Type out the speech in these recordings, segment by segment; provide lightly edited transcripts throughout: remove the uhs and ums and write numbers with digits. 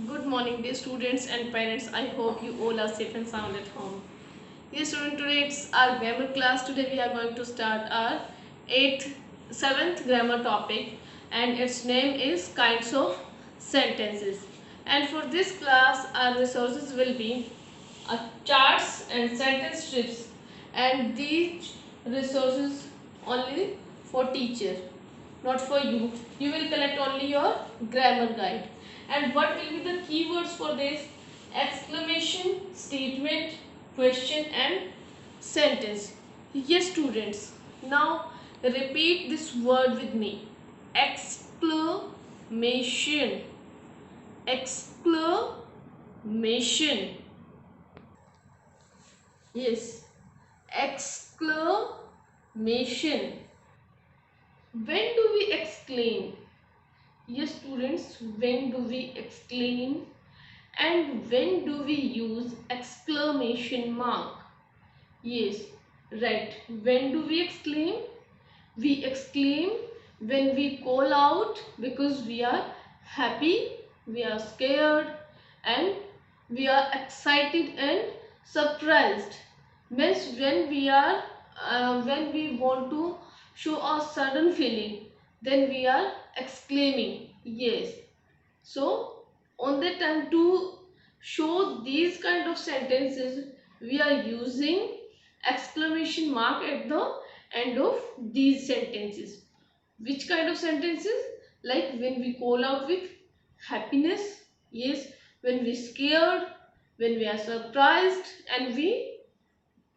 Good morning, dear students and parents. I hope you all are safe and sound at home. Dear student, today it's our grammar class. Today we are going to start our 7th grammar topic, and its name is kinds of sentences. And for this class, our resources will be charts and sentence strips, and these resources only for teacher, not for you. You will collect only your grammar guide. And what will be the keywords for this? Exclamation, statement, question and sentence. Yes students, now repeat this word with me. Exclamation. Exclamation. Yes, exclamation. When do we exclaim? Yes students, when do we exclaim? And when do we use exclamation mark? Yes, right. When do we exclaim? We exclaim when we call out because we are happy, we are scared, and we are excited and surprised. Means when we want to show a sudden feeling, then we are exclaiming. Yes. So on the time to show these kind of sentences, we are using exclamation mark at the end of these sentences. Which kind of sentences? Like when we call out with happiness, yes, when we scared, when we are surprised, and we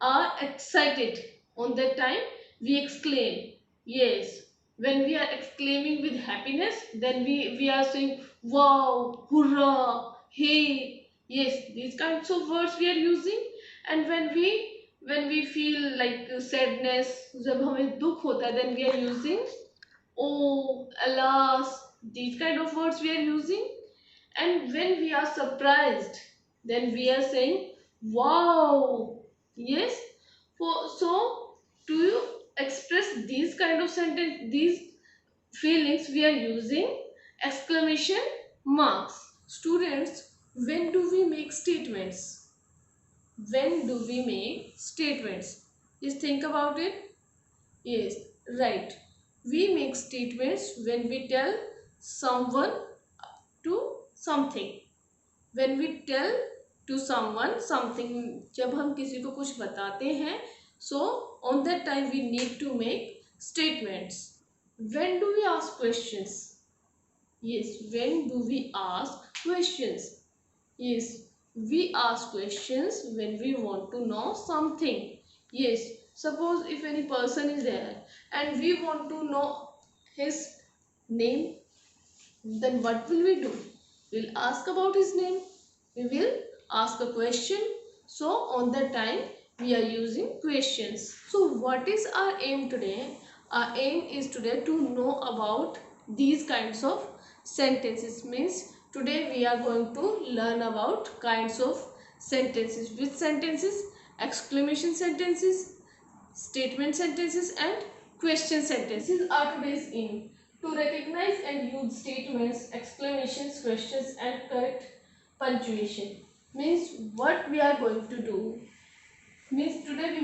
are excited. On that time we exclaim. Yes, when we are exclaiming with happiness, then we are saying wow, hurrah, hey. Yes, these kinds of words we are using. And when we feel like sadness, जब हमें दुख होता है, then we are using oh, alas. These kind of words we are using. And when we are surprised, then we are saying wow. Yes. So to you express these kind of sentence, these feelings, we are using exclamation marks. Students, when do we make statements? When do we make statements? Just think about it. Yes, right. We make statements when we tell someone to something. When we tell to someone something, जब हम किसी को कुछ बताते हैं, so on that time we need to make statements. When do we ask questions? Yes, when do we ask questions? Yes, we ask questions when we want to know something. Yes, suppose if any person is there and we want to know his name, then what will we do? We'll ask about his name. We will ask a question. So on that time we are using questions. So what is our aim today? Our aim is today to know about these kinds of sentences. Means today we are going to learn about kinds of sentences. Which sentences? Exclamation sentences, statement sentences and question sentences are today's aim. To recognize and use statements, exclamations, questions and correct punctuation. Means what we are going to do, means today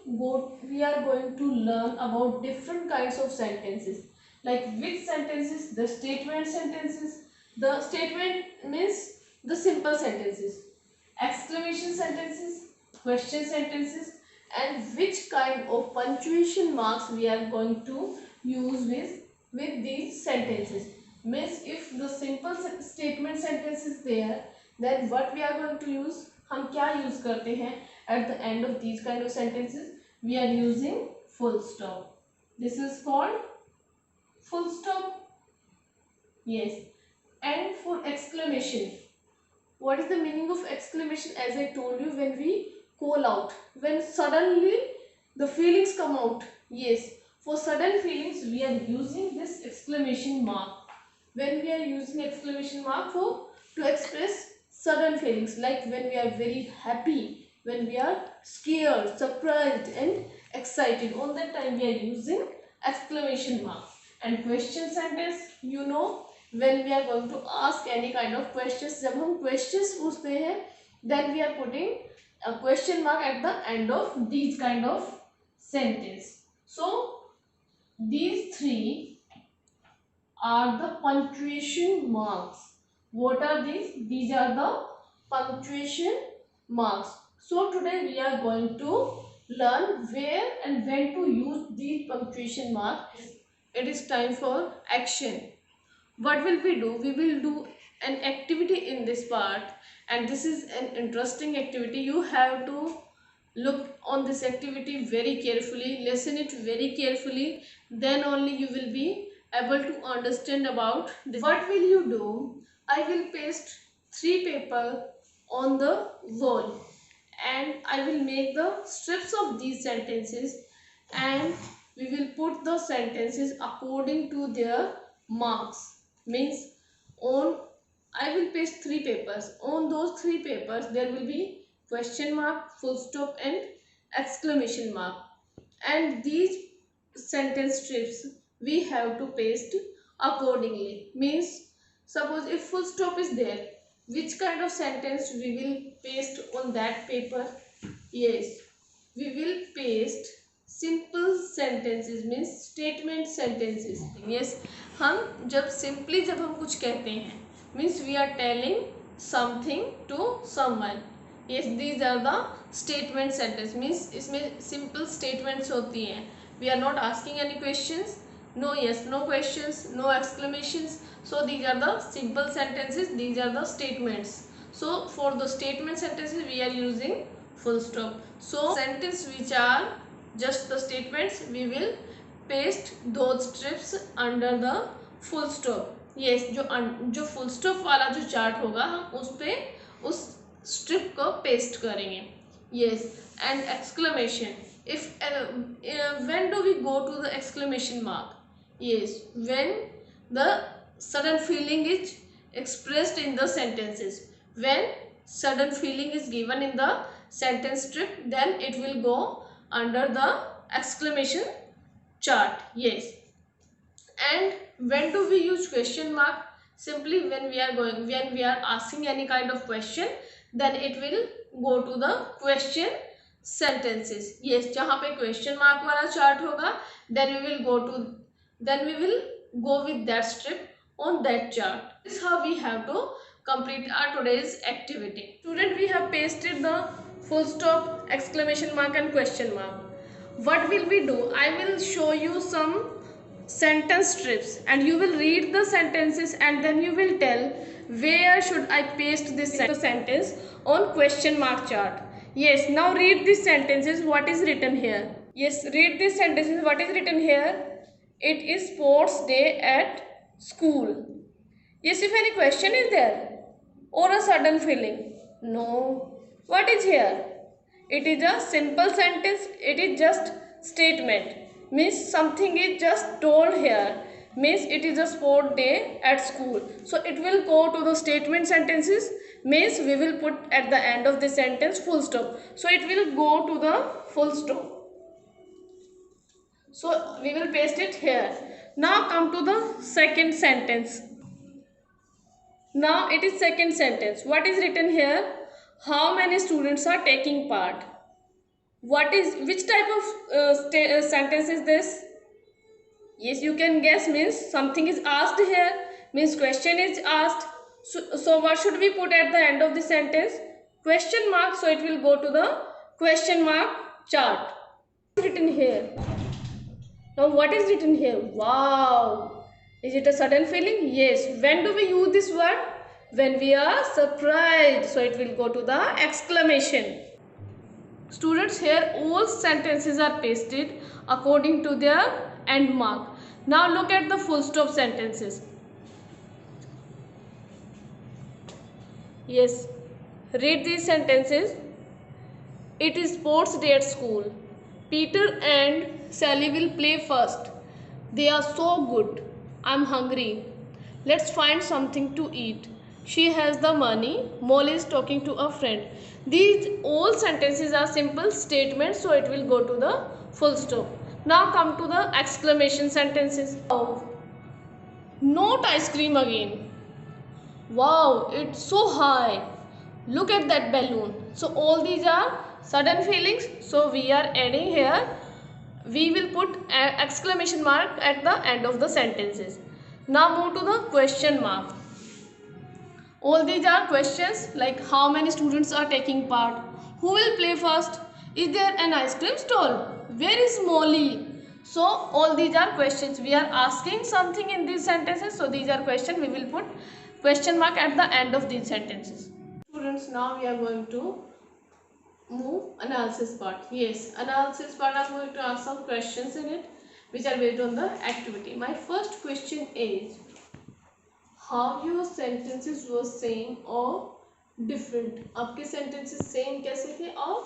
we are going to learn about different kinds of sentences. Like which sentences? The statement sentences. The statement means the simple sentences, exclamation sentences, question sentences, and which kind of punctuation marks we are going to use with these sentences. Means if the simple statement sentence is there, then what we are going to use, हम क्या use करते हैं at the end of these kind of sentences? We are using full stop. This is called full stop. Yes. And for exclamation, what is the meaning of exclamation? As I told you, when we call out, when suddenly the feelings come out. Yes, for sudden feelings we are using this exclamation mark. When we are using exclamation mark for to express sudden feelings, like when we are very happy, when we are scared, surprised and excited, on that time we are using exclamation mark. And question sentence, you know, when we are going to ask any kind of questions, जब हम questions पूछते हैं, then we are putting a question mark at the end of these kind of sentence. So these three are the punctuation marks. What are these? These are the punctuation marks. So today we are going to learn where and when to use these punctuation marks. It is time for action. What will we do? We will do an activity in this part, and this is an interesting activity. You have to look on this activity very carefully, listen it very carefully, then only you will be able to understand about this. What will you do? I will paste 3 paper on the wall, and I will make the strips of these sentences, and we will put the sentences according to their marks. Means on, I will paste 3 papers. On those 3 papers there will be question mark, full stop and exclamation mark, and these sentence strips we have to paste accordingly. Means suppose if full stop is there, which kind of sentence we will paste on that paper? Yes, we will paste simple sentences, means statement sentences. Yes, हम जब simply जब हम कुछ कहते हैं, means we are telling something to someone. Yes, these are the statement sentence. Means इसमें simple statements होती हैं. We are not asking any questions. No yes, no questions, no exclamations. So these are the simple sentences. These are the statements. So for the statement sentences we are using full stop. So sentence which are just the statements, we will paste those strips under the full stop. Yes, जो full stop वाला जो chart होगा, हम उस पे उस strip को paste करेंगे. Yes, and exclamation. If when do we go to the exclamation mark? Yes, when the sudden feeling is expressed in the sentences. When sudden feeling is given in the sentence strip, then it will go under the exclamation chart. Yes, and when do we use question mark? Simply when we are asking any kind of question, then it will go to the question sentences. Yes, जहाँ पे question mark वाला chart होगा, then we will go with that strip on that chart. This is how we have to complete our today's activity. Student, we have pasted the full stop, exclamation mark and question mark. What will we do? I will show you some sentence strips and you will read the sentences and then you will tell where should I paste this sentence on question mark chart. Yes, now read these sentences. What is written here? Yes, read these sentences. What is written here? It is sports day at school. Yes, if any question is there or a sudden feeling? No. What is here? It is a simple sentence. It is just statement. Means something is just told here. Means it is a sport day at school. So it will go to the statement sentences. Means we will put at the end of the sentence full stop. So it will go to the full stop. So we will paste it here. Now come to the second sentence. Now it is second sentence. What is written here? How many students are taking part? Which type of sentence is this? Yes, you can guess. Means something is asked here. Means question is asked. So what should we put at the end of the sentence? Question mark. So it will go to the question mark chart. What is written here? Now what is written here? Wow! Is it a sudden feeling? Yes. When do we use this word? When we are surprised. So it will go to the exclamation. Students, here all sentences are pasted according to their end mark. Now look at the full stop sentences. Yes. Read these sentences. It is sports day at school. Peter and Sally will play first. They are so good. I'm hungry. Let's find something to eat. She has the money. Molly is talking to a friend. These all sentences are simple statements, so it will go to the full stop. Now come to the exclamation sentences. Not ice cream again. Wow, it's so high. Look at that balloon. So all these are sudden feelings. So we are adding here. We will put an exclamation mark at the end of the sentences. Now move to the question mark. All these are questions like how many students are taking part, who will play first, is there an ice cream stall, where is Molly. So all these are questions. We are asking something in these sentences. So these are questions. We will put question mark at the end of these sentences. Students, now we are going to move analysis part. Yes, analysis part, I'm going to ask some questions in it which are based on the activity. My first question is, how your sentences were same or different. आपके sentences same कैसे थे और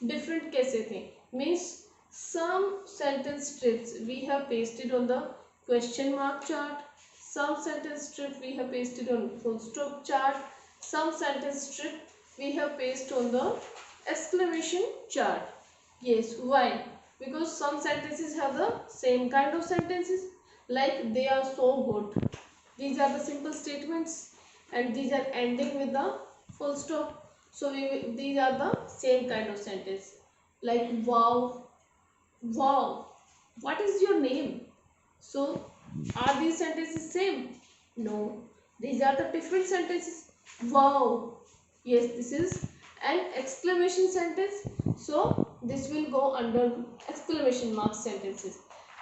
different कैसे थे? Means some sentence strips we have pasted on the question mark chart, some sentence strip we have pasted on full stop chart, some sentence strip we have pasted on the exclamation chart. Yes, why? Because some sentences have the same kind of sentences, like they are so good. These are the simple statements and these are ending with the full stop. So these are the same kind of sentence, like wow, wow, what is your name? So are these sentences same? No, these are the different sentences. Wow, yes, this is an exclamation sentence, so this will go under exclamation mark sentences.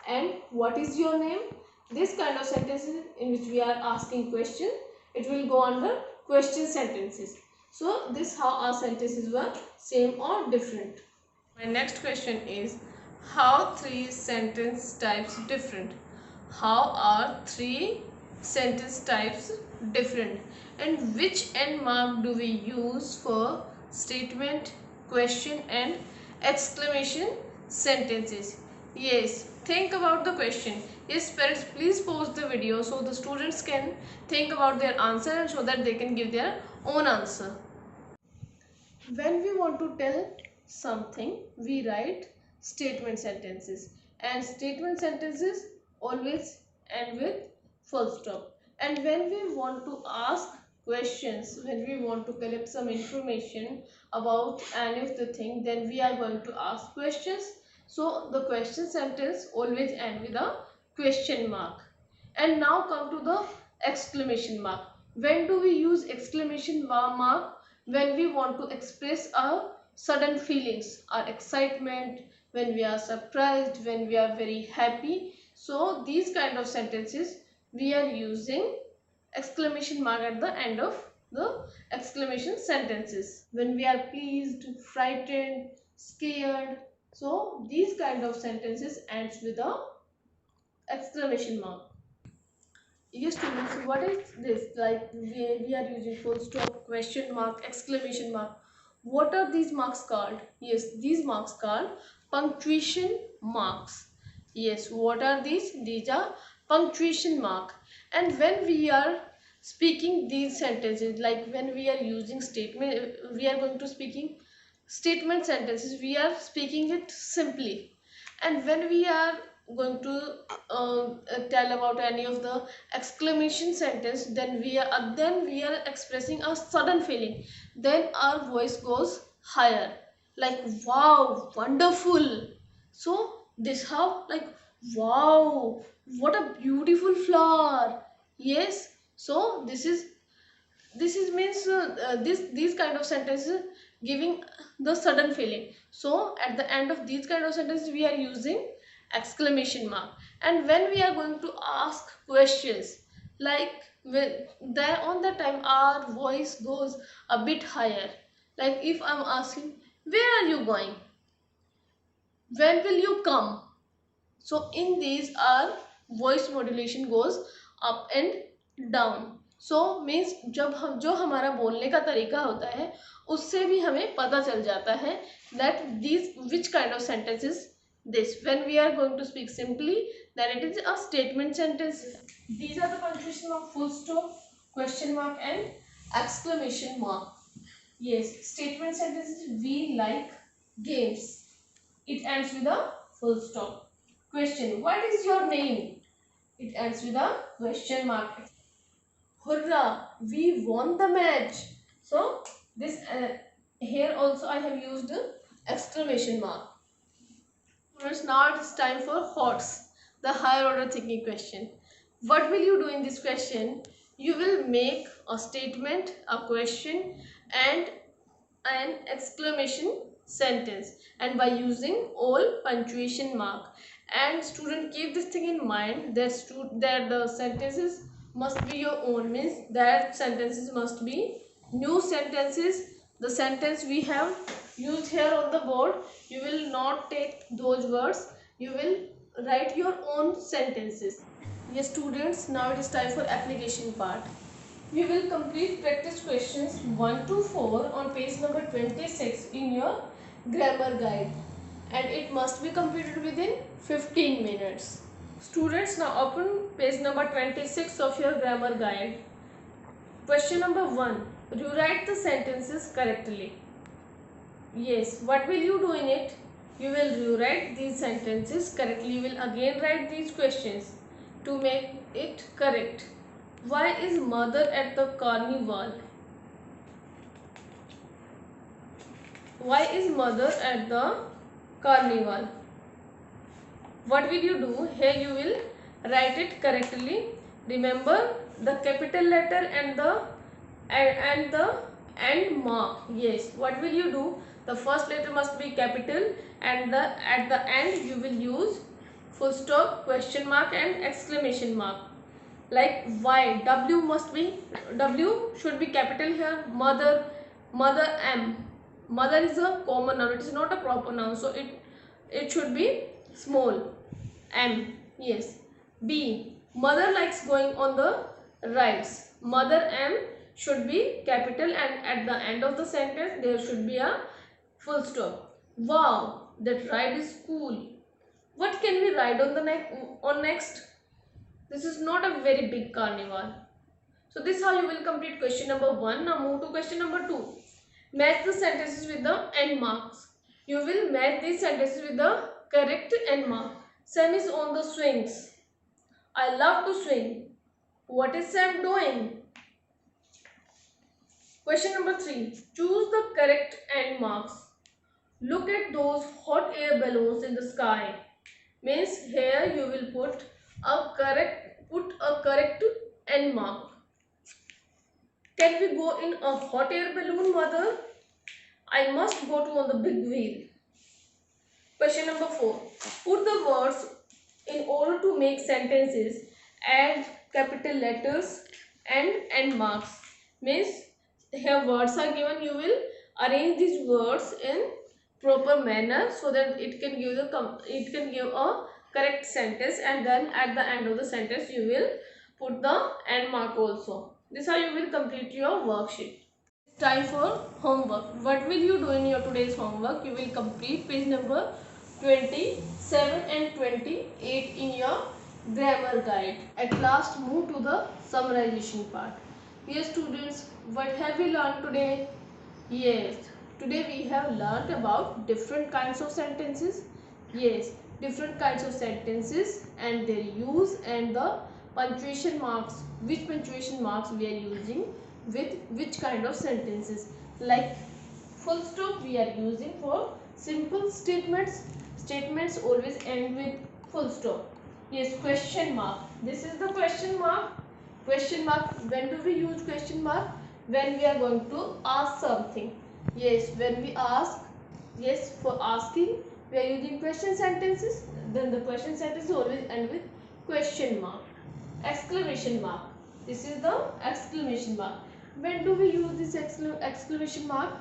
And what is your name? This kind of sentences in which we are asking question, it will go under question sentences. So this how our sentences were same or different. My next question is, how three sentence types different? How are three sentence types different? And which end mark do we use for statement, question and exclamation sentences? Yes, think about the question. Yes, parents, please pause the video so the students can think about their answer and so that they can give their own answer. When we want to tell something, we write statement sentences, and statement sentences always end with full stop. And when we want to ask questions, when we want to collect some information about any of the thing, then we are going to ask questions. So the question sentence always end with a question mark. And now come to the exclamation mark. When do we use exclamation mark? When we want to express our sudden feelings, our excitement, when we are surprised, when we are very happy. So these kind of sentences we are using exclamation mark at the end of the exclamation sentences. When we are pleased, frightened, scared, so these kind of sentences ends with a exclamation mark. Yes, students, what is this? Like we are using full stop, question mark, exclamation mark. What are these marks called? Yes, these marks called punctuation marks. Yes, what are these? These are punctuation mark. And when we are speaking these sentences, like when we are using statement, we are going to speaking statement sentences, we are speaking it simply. And when we are going to tell about any of the exclamation sentence, then we are expressing a sudden feeling, then our voice goes higher, like wow, wonderful. So this how, like wow, what a beautiful flower. Yes, so this is means these kind of sentences giving the sudden feeling. So at the end of these kind of sentences we are using exclamation mark. And when we are going to ask questions, like when there on the time our voice goes a bit higher, like if I'm asking, where are you going, when will you come? So in these our voice modulation goes up and down. So means जब हम जो हमारा बोलने का तरीका होता है उससे भी हमें पता चल जाता है that these which kind of sentence is this. When we are going to speak simply, then it is a statement sentence. These are the punctuation of full stop, question mark and exclamation mark. Yes, statement sentences, we like games, it ends with a full stop. Question, what is your name? It ends with a question mark. Hurrah! We won the match. So this here also I have used exclamation mark. Students, now it is time for HOTS, the higher order thinking question. What will you do in this question? You will make a statement, a question, and an exclamation sentence, and by using all punctuation mark. And student, keep this thing in mind that that the sentences must be your own, means that sentences must be new sentences. The sentence we have used here on the board, you will not take those words, you will write your own sentences. Yes students, now it is time for application part. We will complete practice questions 1 to 4 on page number 26 in your grammar guide, and it must be completed within 15 minutes. Students, now open page number 26 of your grammar guide. Question number 1. Rewrite the sentences correctly. Yes, what will you do in it? You will rewrite these sentences correctly. You will again write these questions to make it correct. Why is mother at the carnival? Why is mother at the carnival? What will you do? Here you will write it correctly. Remember the capital letter and the and mark. Yes, what will you do? The first letter must be capital, and at the end you will use full stop, question mark, and exclamation mark. Like why, W should be capital here. Mother M. Mother is a common noun, it is not a proper noun, so it should be small. M. Yes. B. Mother likes going on the rides. Mother M should be capital, and at the end of the sentence there should be a full stop. Wow, that ride is cool. What can we ride on the next? This is not a very big carnival. So this is how you will complete question number 1. Now move to question number 2. Match the sentences with the end marks. You will match these sentences with the correct end mark. Sam is on the swings. I love to swing. What is Sam doing? Question number 3. Choose the correct end marks. Look at those hot air balloons in the sky. Means here you will put a correct end mark. Can we go in a hot air balloon, mother? I must go to on the big wheel. Question number 4. Put the words in order to make sentences. Add capital letters and end marks. Means here words are given. You will arrange these words in proper manner so that it can give a correct sentence, and then at the end of the sentence you will put the end mark also. This is how you will complete your worksheet. It's time for homework. What will you do in your today's homework? You will complete page number 27 and 28 in your grammar guide. At last move to the summarization part. Yes students, what have we learned today? Yes, today we have learned about different kinds of sentences. Yes, different kinds of sentences and their use, and the punctuation marks, which punctuation marks we are using with which kind of sentences. Like full stop we are using for simple statements. Statements always end with full stop. Yes, question mark. This is the question mark. Question mark. When do we use question mark? When we are going to ask something. Yes, when we ask. Yes, for asking we are using question sentences. Then the question sentence always end with question mark. Exclamation mark. This is the exclamation mark. When do we use this exclamation mark?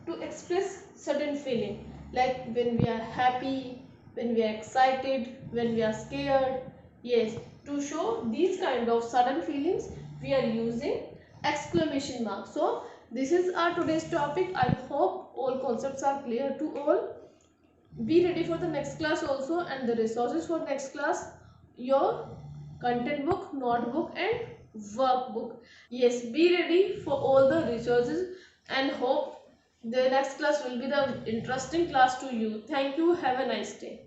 To express certain feeling, like when we are happy, when we are excited, when we are scared. Yes, to show these kind of sudden feelings we are using exclamation mark. So this is our today's topic. I hope all concepts are clear to all. Be ready for the next class also, and the resources for next class, your content book, notebook, and workbook. Yes, be ready for all the resources, and hope the next class will be the interesting class to you. Thank you. Have a nice day.